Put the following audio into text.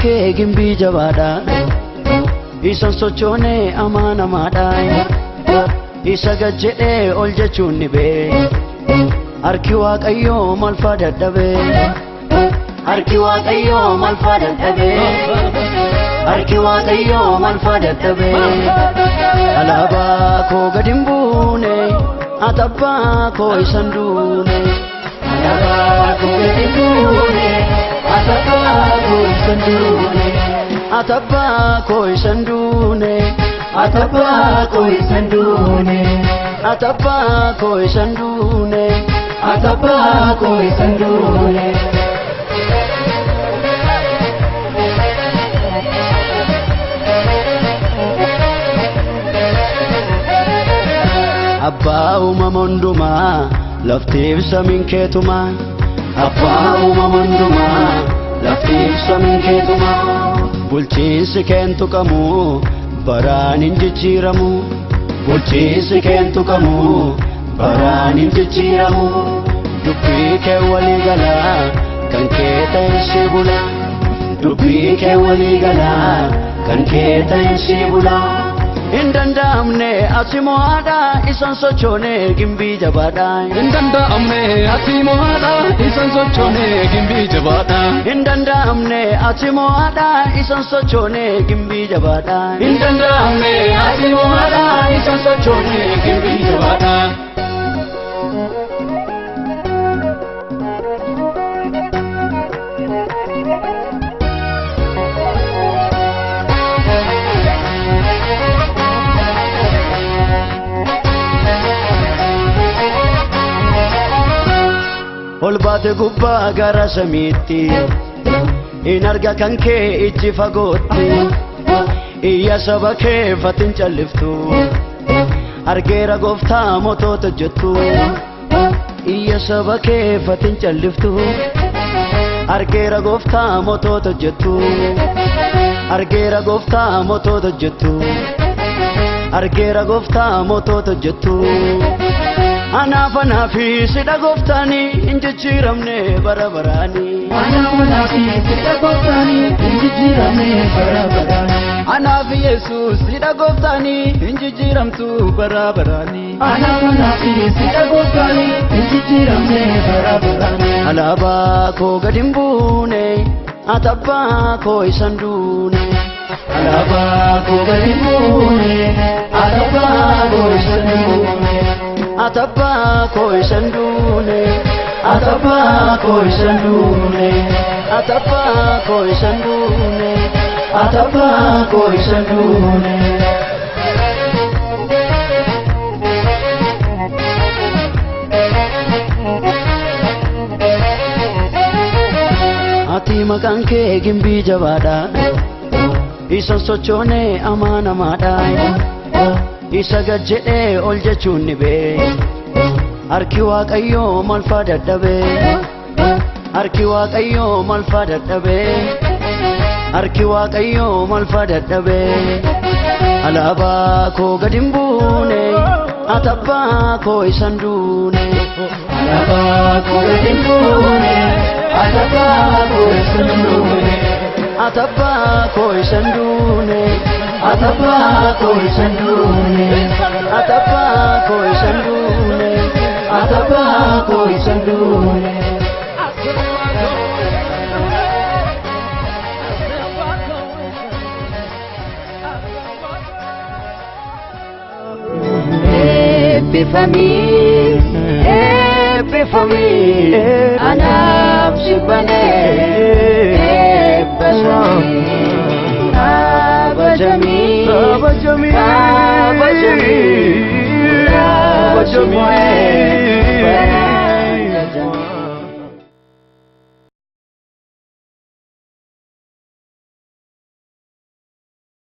kee gimbii jabaadha isan sochoone amaanamaadha isa gajjedhee ol jechuun ni bee harki waaqayyoo maal faa dadhabee harki waaqayyoo maal faa dadhabee harki waaqayyoo maal faa dadhabee alaabaa koo gad hin buune atabbaa koo isan duune alaabaa koo gad hin buune atabbaa koo isan duune atabbaa koo isan duune atabbaa koo isan duune atabbaa koo isan duune atabbaa koo isan duune abbaa uumama hundumaa laftiif samiin keetumaa abbaa uumama hundumaa laftiif samiin keetumaa bulchiinsi keentu qamu baraan hin jijjiiramu bulchiinsi keentu qabu baraan hin jijjiiramu dubbii kee walii galaa kan kee ta'e si bula dubbii kee walii galaa kan kee ta'e si bula hin danda'amne ati mo'aadha isan sochoone gimbii jabaadha hin danda'amne ati mo'aadha isan sochoone gimbii jabaadha hin danda'amne ati mo'aadha isan sochoone gimbii jabaadha hin danda'amne ati mo'aadha isan sochoone gimbii jabaadha ol baate gubbaa gara samiitti in arga kan kee ijji fagootti iyya saba kee fatin calliftu argeera gooftaa mootota jettu iyya saba kee fatin calliftu argeera gooftaa mootota jettu argeera gooftaa mootota jettu argeera gooftaa mootota jettu anaafi sidha gooftaani hin jijjiiramne bara baraani anaafi sidha gooftaani hin jijjiiramne bara baraani anaafi yesuus sidha gooftaani hin jijjiiramtu bara baraani anaafi sidha gooftaani hin jijjiiramne bara baraani alaabaa koo gad hin buune atabbaa koo isan duune alaabaa koo gad hin buune atabbaa koo isan duune atabbaa koo isan duune atabbaa koo isan duune atabbaa koo isan duune atabbaa koo isan duune ati maqaan kee gimbii jabaadha isan sochoone amaanamaadha isa gajjedhee ol jechuun ni bee harki waaqayyoo maal faa dadhabee harki waaqayyoo maal faa dadhabee harki waaqayyoo maal faa dadhabee alaabaa koo gad hin buune atabbaa koo isan duune alaabaa koo gad hin buune atabbaa koo isan duune atabbaa koo isan duune atabbaa koo isan duune atabbaa koo isan duune atabbaa koo isan duune Epiphany, anaaf shibbanee eebbasanii kabajamii kabajamii kabajamii kabajamii